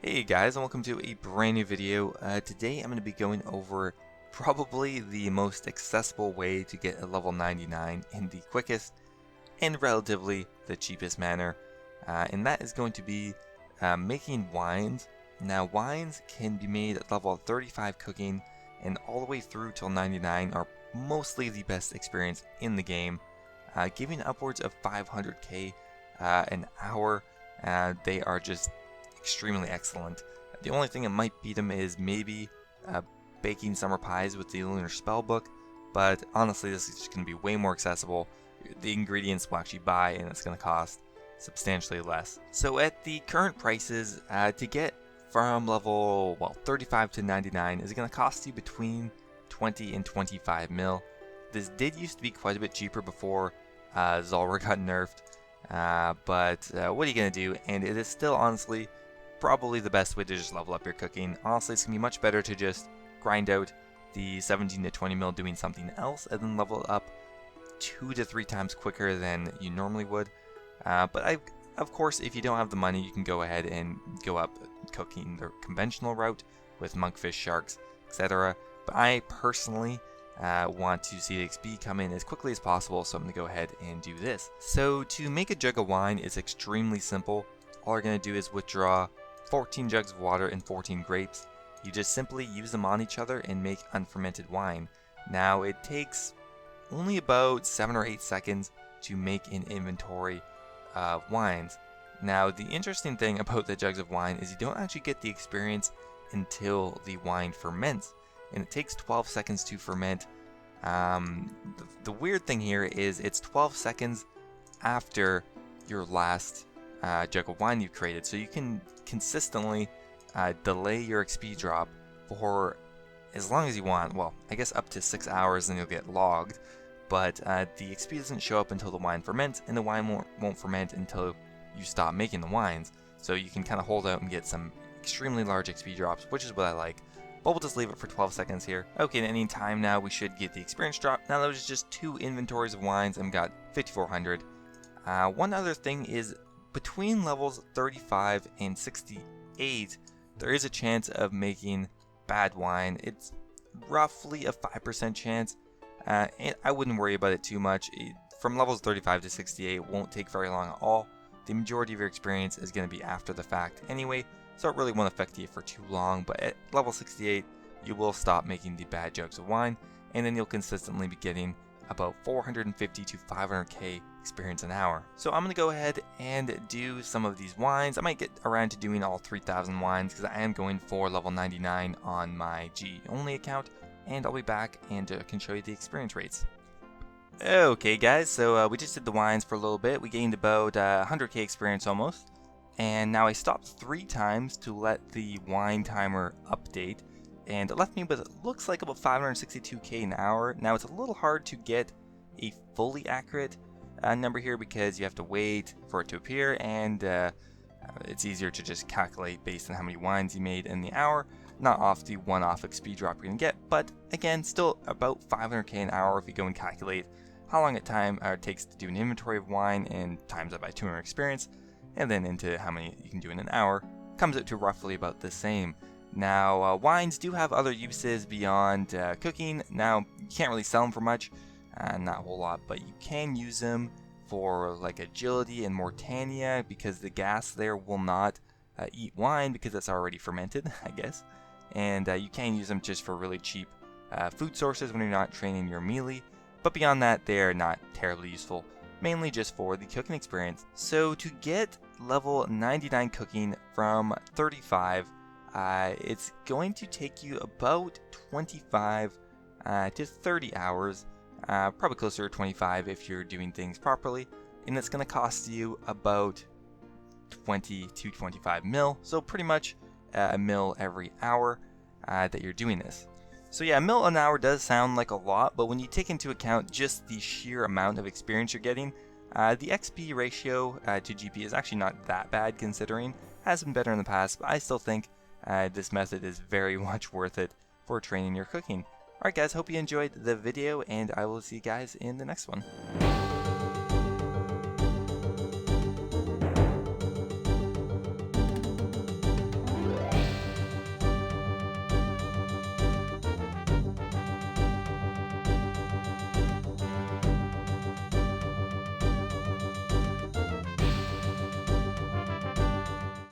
Hey guys, and welcome to a brand new video. Today I'm going to be going over probably the most accessible way to get a level 99 in the quickest and relatively the cheapest manner. And that is going to be making wines. Now wines can be made at level 35 cooking and all the way through till 99 are mostly the best experience in the game. Giving upwards of 500k an hour. They are just extremely excellent. The only thing that might beat them is maybe baking summer pies with the Lunar Spellbook, but honestly this is just going to be way more accessible. The ingredients will actually buy and it's going to cost substantially less. So at the current prices, to get from level 35 to 99 is going to cost you between 20 and 25 mil. This did used to be quite a bit cheaper before Zulrah got nerfed, but what are you going to do? And it is still honestly probably the best way to just level up your cooking. Honestly, it's going to be much better to just grind out the 17 to 20 mil doing something else and then level it up 2 to 3 times quicker than you normally would. But of course, if you don't have the money, you can go ahead and go up cooking the conventional route with monkfish, sharks, etc. But I personally want to see the XP come in as quickly as possible, so I'm going to go ahead and do this. So to make a jug of wine is extremely simple. All you're going to do is withdraw 14 jugs of water and 14 grapes. You just simply use them on each other and make unfermented wine. Now it takes only about 7 or 8 seconds to make an inventory of wines. Now the interesting thing about the jugs of wine is you don't actually get the experience until the wine ferments, and it takes 12 seconds to ferment. The weird thing here is it's 12 seconds after your last jug of wine you've created, so you can consistently delay your XP drop for as long as you want. Well, I guess up to 6 hours, and you'll get logged. But the XP doesn't show up until the wine ferments, and the wine won't ferment until you stop making the wines. So you can kind of hold out and get some extremely large XP drops, which is what I like. But we'll just leave it for 12 seconds here. Okay, at any time now we should get the experience drop. Now that was just 2 inventories of wines, and we got 5,400. One other thing is, between levels 35 and 68, there is a chance of making bad wine. It's roughly a 5% chance, and I wouldn't worry about it too much. From levels 35 to 68, it won't take very long at all. The majority of your experience is going to be after the fact anyway, so it really won't affect you for too long. But at level 68, you will stop making the bad jugs of wine, and then you'll consistently be getting about 450 to 500k experience an hour. So I'm going to go ahead and do some of these wines. I might get around to doing all 3,000 wines because I am going for level 99 on my G only account, and I'll be back and can show you the experience rates. Okay guys, so we just did the wines for a little bit. We gained about 100k experience almost, and now I stopped 3 times to let the wine timer update, and it left me with, it looks like, about 562k an hour. Now it's a little hard to get a fully accurate number here because you have to wait for it to appear, and it's easier to just calculate based on how many wines you made in the hour, not off the one-off XP drop you're going to get. But again, still about 500k an hour if you go and calculate how long it takes to do an inventory of wine and times that by 200 experience, and then into how many you can do in an hour, comes out to roughly about the same. Now, wines do have other uses beyond cooking. Now, you can't really sell them for much, not a whole lot, but you can use them for like agility and Mortania, because the gas there will not eat wine because it's already fermented, I guess. And you can use them just for really cheap food sources when you're not training your melee. But beyond that, they're not terribly useful, mainly just for the cooking experience. So to get level 99 cooking from 35, it's going to take you about 25 to 30 hours, probably closer to 25 if you're doing things properly, and it's going to cost you about 20 to 25 mil, so pretty much a mil every hour that you're doing this. So yeah, a mil an hour does sound like a lot, but when you take into account just the sheer amount of experience you're getting, the XP ratio to GP is actually not that bad considering. Has been better in the past, but I still think this method is very much worth it for training your cooking. Alright guys, hope you enjoyed the video, and I will see you guys in the next one.